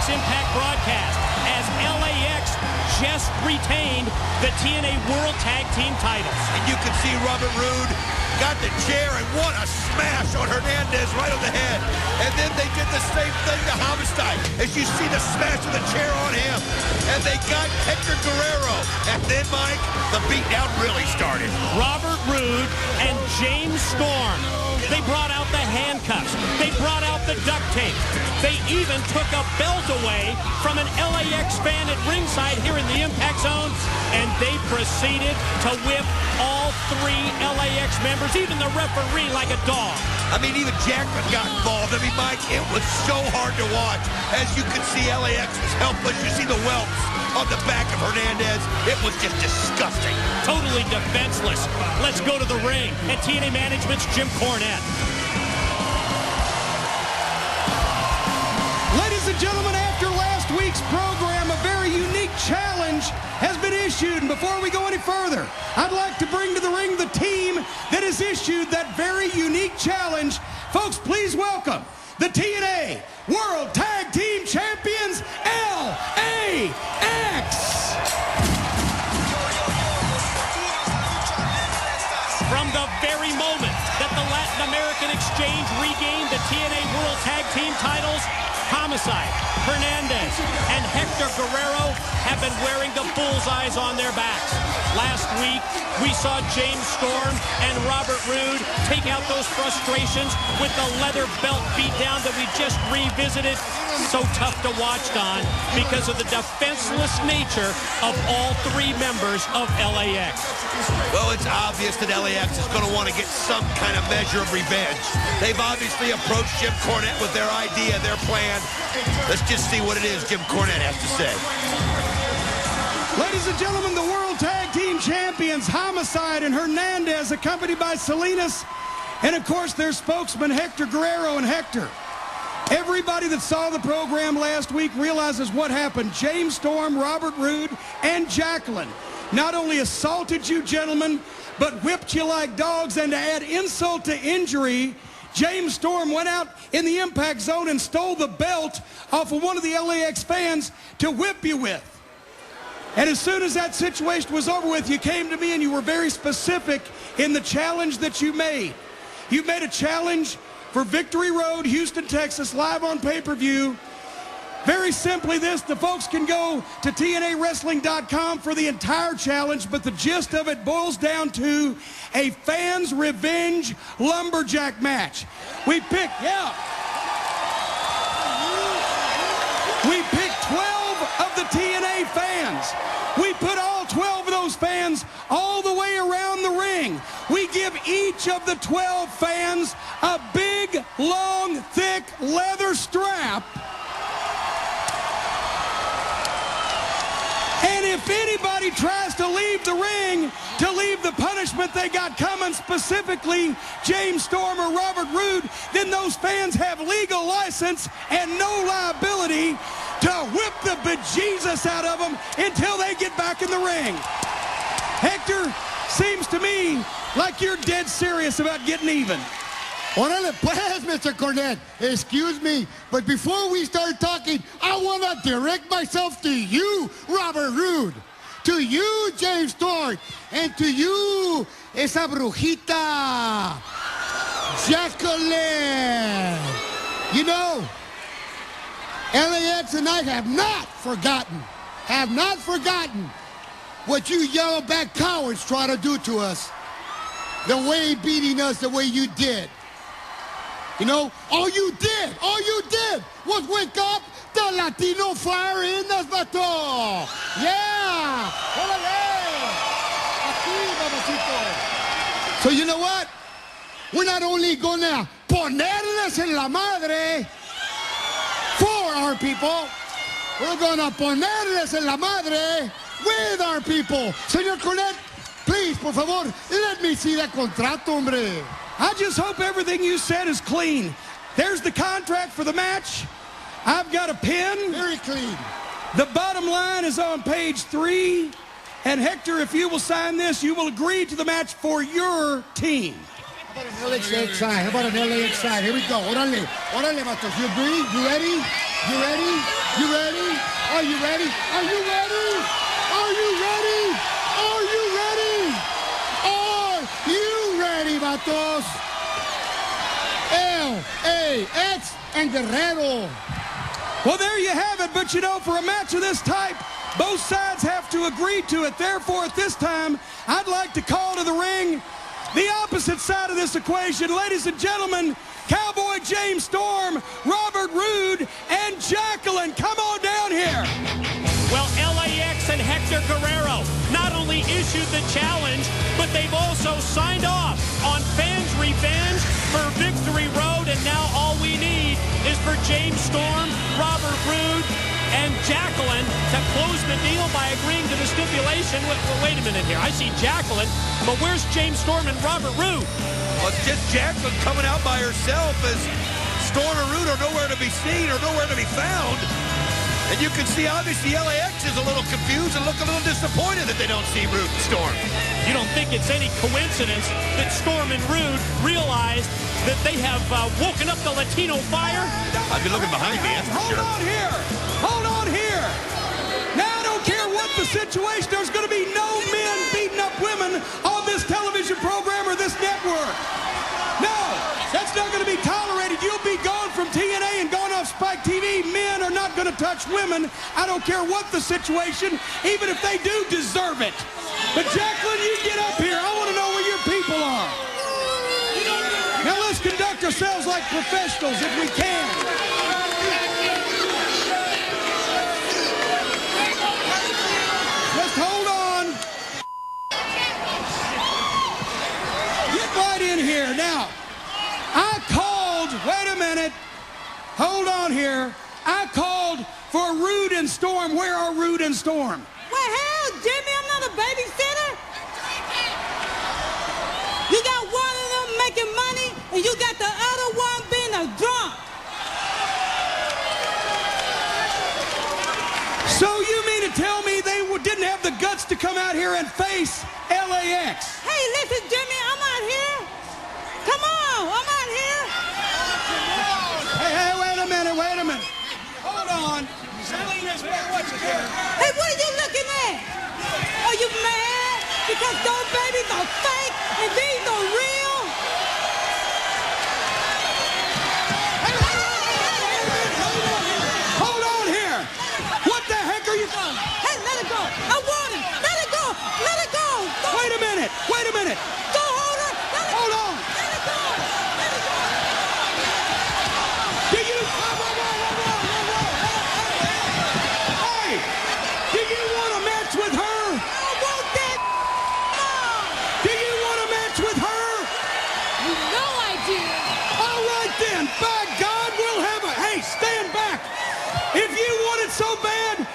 LAX Impact broadcast as LAX just retained the TNA World Tag Team titles. And you can see Robert Roode got the chair, and what a smash on Hernandez right on the head. And then they did the same thing to Homicide, as you see the smash of the chair on him. And they got Hector Guerrero. And then, Mike, the beatdown really started. Robert Roode and James Storm. They brought out the handcuffs. They brought out the duct tape. They even took a belt away from an LAX fan at ringside here in the Impact Zone, and they proceeded to whip all three LAX members, even the referee, like a dog. I mean, even Jackman got involved. I mean, Mike, it was so hard to watch. As you can see, LAX was helpless. You see the whelps on the back of Hernandez. It was just disgusting. Totally defenseless. Let's go to the ring. And TNA Management's Jim Cornette. Ladies and gentlemen, after last week's program, a very unique challenge has been issued. And before we go any further, I'd like to bring to the ring the team that has issued that very unique challenge. Folks, please welcome the TNA World Tag Team Champions, LAX. From the very moment that the Latin American Exchange regained the TNA World Tag Team titles, Homicide, Hernandez, and Hector Guerrero have been wearing the bullseyes on their backs. Last week, we saw James Storm and Robert Roode take out those frustrations with the leather belt beatdown that we just revisited. So tough to watch, Don, because of the defenseless nature of all three members of LAX. Well, it's obvious that LAX is going to want to get some kind of measure of revenge. They've obviously approached Jim Cornette with their idea, their plan. Let's just see what it is Jim Cornette has to say. Ladies and gentlemen, the World Tag Team Champions, Homicide and Hernandez, accompanied by Salinas, and of course their spokesman, Hector Guerrero. And Hector, everybody that saw the program last week realizes what happened. James Storm, Robert Roode, and Jacqueline not only assaulted you gentlemen, but whipped you like dogs. And to add insult to injury, James Storm went out in the Impact Zone and stole the belt off of one of the LAX fans to whip you with. And as soon as that situation was over with, you came to me and you were very specific in the challenge that you made. You made a challenge for Victory Road, Houston, Texas, live on pay-per-view. Very simply this, the folks can go to TNAWrestling.com for the entire challenge, but the gist of it boils down to a fans' revenge lumberjack match. We picked 12 of the TNA fans. We put all 12 of those fans all the way around the ring. We give each of the 12 fans a big, long, thick leather strap. And if anybody tries to leave the ring, to leave the punishment they got coming, specifically James Storm or Robert Roode, then those fans have legal license and no liability to whip the bejesus out of them until they get back in the ring. Hector, seems to me like you're dead serious about getting even. Orale pues, Mr. Cornette. Excuse me, but before we start talking, I want to direct myself to you, Robert Roode. To you, James Storm. And to you, esa brujita, Jacqueline. You know, LAX and I have not forgotten what you yellowback cowards try to do to us. The way beating us the way you did. You know, all you did was wake up the Latino fire in us, vato. Yeah. So you know what? We're not only gonna ponerles en la madre for our people, we're gonna ponerles en la madre with our people. Señor Cornette, please, por favor, let me see that contrato, hombre. I just hope everything you said is clean. There's the contract for the match. I've got a pen. Very clean. The bottom line is on page 3. And Hector, if you will sign this, you will agree to the match for your team. How about an LAX side? Here we go. Orale, vatos. You agree? You ready? You ready? Are you ready? Are you ready? Are you ready? Are you ready? Are you ready, vatos? LAX and Guerrero. Well, there you have it. But, you know, for a match of this type, both sides have to agree to it. Therefore, at this time, I'd like to call to the ring the opposite side of this equation. Ladies and gentlemen, Cowboy James Storm, Robert Roode, and Jacqueline. Come on down here. Well, LAX and Hector Guerrero not only issued the challenge, but they've also signed off on fans' revenge for Victory Road, and now all we need is for James Storm, Robert Roode, and Jacqueline to close the deal by agreeing to the stipulation. Wait a minute here. I see Jacqueline, but where's James Storm and Robert Roode? Well, it's just Jacqueline coming out by herself as Storm and Roode are nowhere to be seen or nowhere to be found. And you can see, obviously, LAX is a little confused and look a little disappointed that they don't see Roode and Storm. You don't think it's any coincidence that Storm and Roode realized that they have woken up the Latino fire? I'd be looking behind me, that's for sure. Hold on here. Hold on here. Now, I don't care what the situation. There's going to be no men beating up women on this television program or this network. No, that's not going to be tolerated. You'll be gone from TNA and gone off Spike TV. Men are not going to touch women. I don't care what the situation, even if they do deserve it. But Jacqueline, you get up here. I want to know where your people are. Now let's conduct ourselves like professionals if we can. Just hold on. Get right in here. Now, I called, wait a minute. Hold on here. I called for Roode and Storm. Where are Roode and Storm? Well, hell, Jimmy, I'm not a babysitter. You got one of them making money, and you got the other one being a drunk. So you mean to tell me they didn't have the guts to come out here and face LAX? Hey, listen, Jimmy, I'm out here. Come on, I'm out here. Hey, wait a minute, wait a minute. Hold on. Selena's what's it here? Hey, what are you looking at? Are you mad because those babies are fake and these are real? Hold on here. What the heck are you doing? Hey, let it go. I want it. Let it go. Let it go. Wait a minute. Wait a minute. Go, hold it. Let it Hold on. Let it go. Let it go. Do you... Hey, do you want a match with her? I want that. Do you want a match with her? You know I do. All right then. By God, we'll have a... Hey, stand back. If you want it so bad,